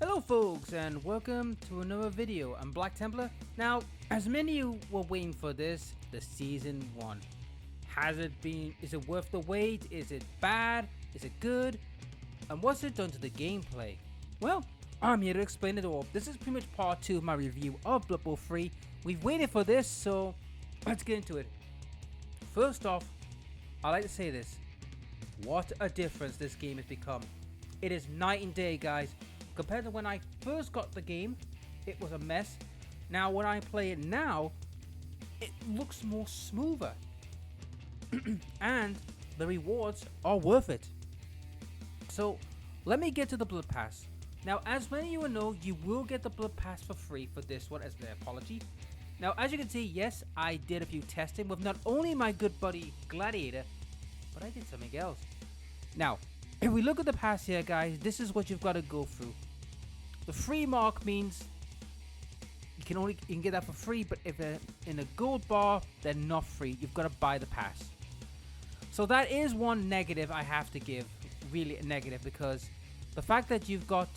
Hello folks and welcome to another video. I'm Black Templar. Now, as many of you were waiting for this, the season 1. Is it worth the wait? Is it bad? Is it good? And what's it done to the gameplay? Well, I'm here to explain it all. This is pretty much part 2 of my review of Blood Bowl 3. We've waited for this, so let's get into it. First off, I like to say this. What a difference this game has become. It is night and day, guys. Compared to when I first got the game, it was a mess. Now when I play it now, it looks more smoother. And the rewards are worth it. So let me get to the Blood Pass. Now, as many of you will know, you will get the Blood Pass for free for this one as their apology. Now, as you can see, yes, I did a few testing with not only my good buddy Gladiator, but I did something else. Now, if we look at the pass here, guys, this is what you've got to go through. The free mark means you can get that for free, but if they're in a gold bar, they're not free. You've got to buy the pass. So that is one negative I have to give, really a negative, because the fact that you've got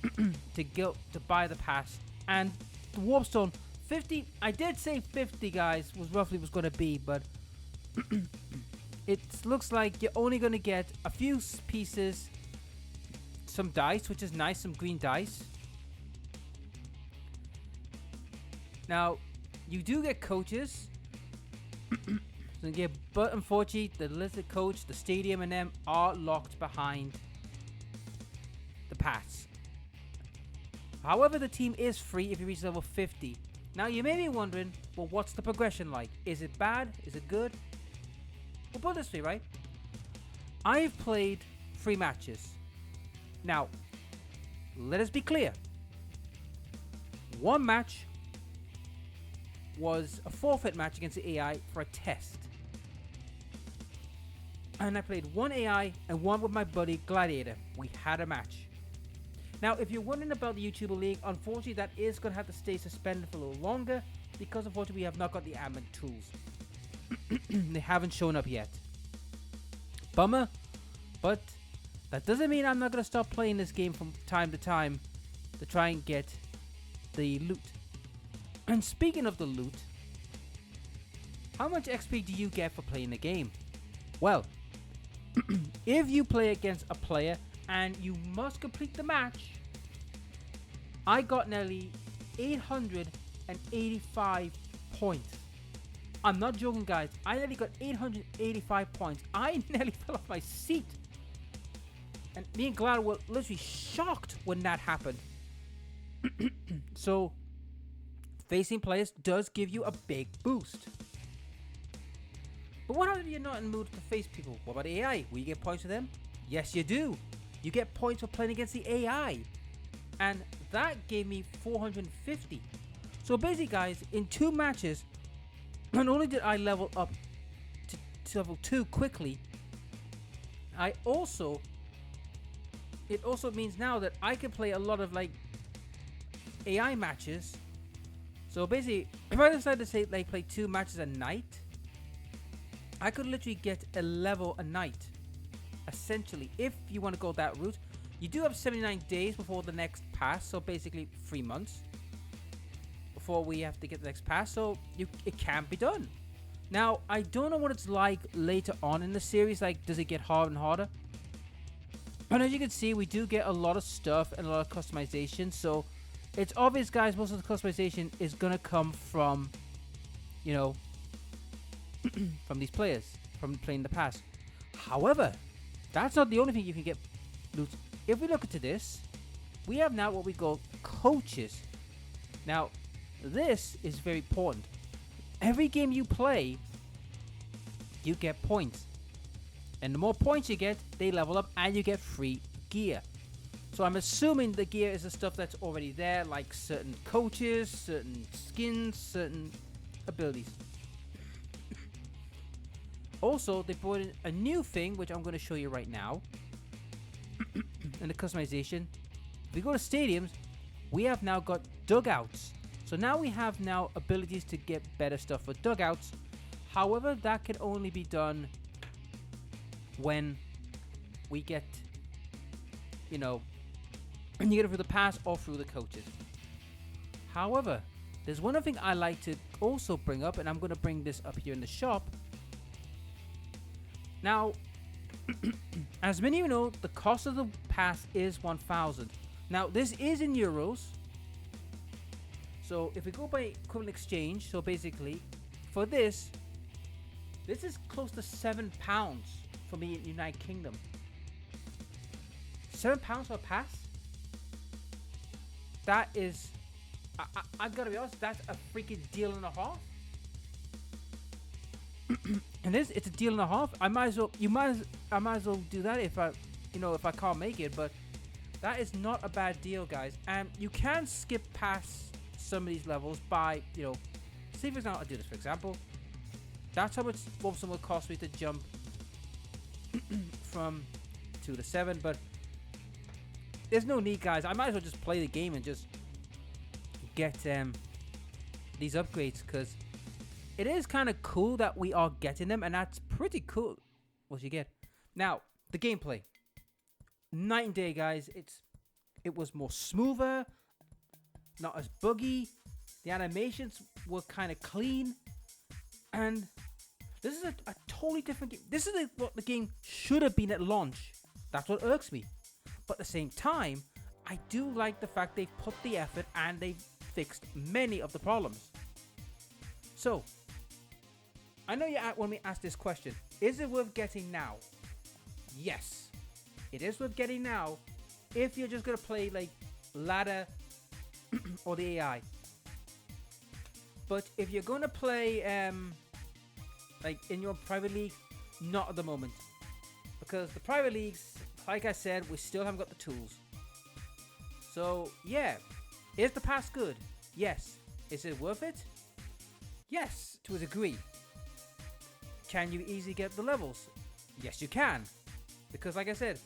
to buy the pass and the Warpstone 50. I did say 50, guys, was roughly was going to be, but it looks like you're only going to get a few pieces. Some dice, which is nice, some green dice. Now, you do get coaches. But unfortunately, the listed coach, the stadium, and them are locked behind the pass. However, the team is free if you reach level 50. Now, you may be wondering, well, what's the progression like? Is it bad? Is it good? Well, put it this way, right? I've played 3 matches. Now, let us be clear. One match was a forfeit match against the AI for a test. And I played one AI and one with my buddy Gladiator. We had a match. Now, if you're wondering about the YouTuber League, unfortunately that is going to have to stay suspended for a little longer because unfortunately we have not got the admin tools. They haven't shown up yet. Bummer, but that doesn't mean I'm not going to stop playing this game from time to time to try and get the loot. And speaking of the loot, how much XP do you get for playing the game? Well, if you play against a player and you must complete the match, I got nearly 885 points. I'm not joking, guys. I nearly got 885 points. I nearly fell off my seat. And me and Glad were literally shocked when that happened. So, facing players does give you a big boost. But what happens if you're not in the mood to face people? What about AI? Will you get points for them? Yes, you do. You get points for playing against the AI. And that gave me 450. So basically, guys, in 2 matches, not only did I level up to level 2 quickly, it also means now that I can play a lot of like AI matches. So basically, if I decide to say like play 2 matches a night, I could literally get a level a night. Essentially, if you want to go that route, you do have 79 days before the next pass. So basically 3 months before we have to get the next pass. So it can be done. Now, I don't know what it's like later on in the series. Like, does it get harder and harder? And as you can see, we do get a lot of stuff and a lot of customization. So it's obvious, guys, most of the customization is going to come from, you know, from these players, from playing the pass. However, that's not the only thing you can get loot. If we look into this, we have now what we call coaches. Now, this is very important. Every game you play, you get points. And the more points you get, they level up and you get free gear. So I'm assuming the gear is the stuff that's already there, like certain coaches, certain skins, certain abilities. Also, they brought in a new thing, which I'm going to show you right now. In the customization. If we go to stadiums, we have now got dugouts. So now we have now abilities to get better stuff for dugouts. However, that can only be done when we get, you know, and you get it through the pass or through the coaches. However, there's one other thing I like to also bring up, and I'm going to bring this up here in the shop. Now, as many of you know, the cost of the pass is 1,000. Now, this is in euros. So if we go by equivalent exchange, so basically, for this is close to £7 for me in the United Kingdom. £7 for a pass? That is, I gotta be honest, that's a freaking deal and a half. And it's a deal and a half. I might as well do that if I can't make it. But that is not a bad deal, guys. And you can skip past some of these levels by, say for example, I'll do this for example. That's how much what would cost me to jump from 2 to 7. But there's no need, guys. I might as well just play the game and just get these upgrades, because it is kind of cool that we are getting them, and that's pretty cool what you get. Now, the gameplay. Night and day, guys. It was more smoother, not as buggy. The animations were kind of clean, and this is a totally different game. This is what the game should have been at launch. That's what irks me. But at the same time, I do like the fact they've put the effort and they've fixed many of the problems. So, I know when we ask this question, is it worth getting now? Yes, it is worth getting now if you're just going to play like ladder or the AI. But if you're going to play like in your private league, not at the moment. Because the private leagues, like I said, we still haven't got the tools. So, yeah. Is the pass good? Yes. Is it worth it? Yes, to a degree. Can you easily get the levels? Yes, you can. Because, like I said,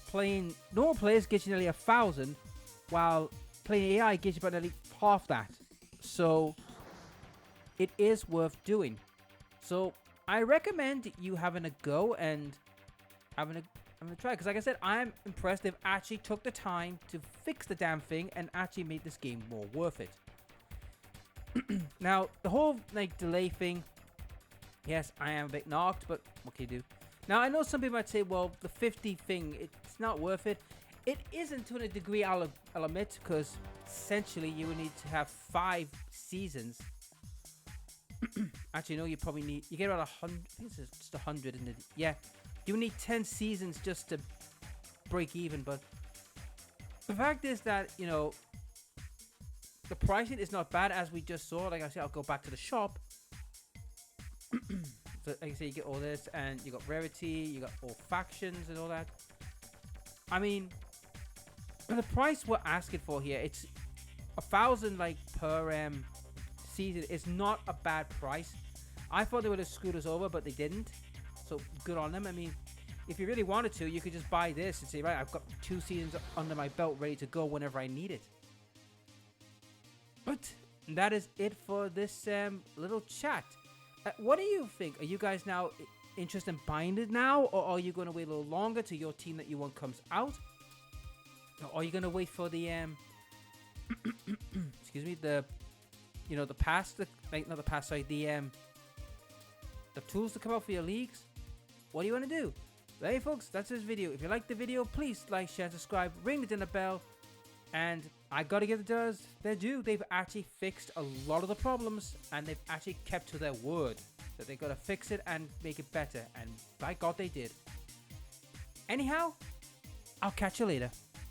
playing normal players gets you nearly 1,000, while playing AI gets you about nearly half that. So, it is worth doing. So, I recommend you having a go and having a try. Because, like I said, I'm impressed they've actually took the time to fix the damn thing and actually made this game more worth it. Now, the whole like delay thing, yes, I am a bit knocked, but what can you do? Now, I know some people might say, well, the 50 thing, it's not worth it. It isn't to a degree, I'll admit, because essentially you would need to have 5 seasons. Actually, no, you probably need, you get around 100, I think it's just 100, isn't it? Yeah, you need 10 seasons just to break even, but the fact is that, the pricing is not bad, as we just saw. Like I said, I'll go back to the shop. So, like I say, you get all this, and you got rarity, you got all factions and all that. I mean, the price we're asking for here, it's 1,000 like per season. It's not a bad price. I thought they would have screwed us over, but they didn't. So good on them. I mean, if you really wanted to, you could just buy this and say, right, I've got 2 seasons under my belt ready to go whenever I need it. But that is it for this little chat. What do you think? Are you guys now interested in buying it now, or are you going to wait a little longer till your team that you want comes out? Or are you going to wait for the excuse me, the pass, not the pass, sorry, the tools to come out for your leagues? What do you want to do? Well, hey folks, that's this video. If you like the video, please like, share, subscribe, ring the dinner bell. And I gotta give their due. They've actually fixed a lot of the problems, and they've actually kept to their word that they gotta fix it and make it better. And by God, they did. Anyhow, I'll catch you later.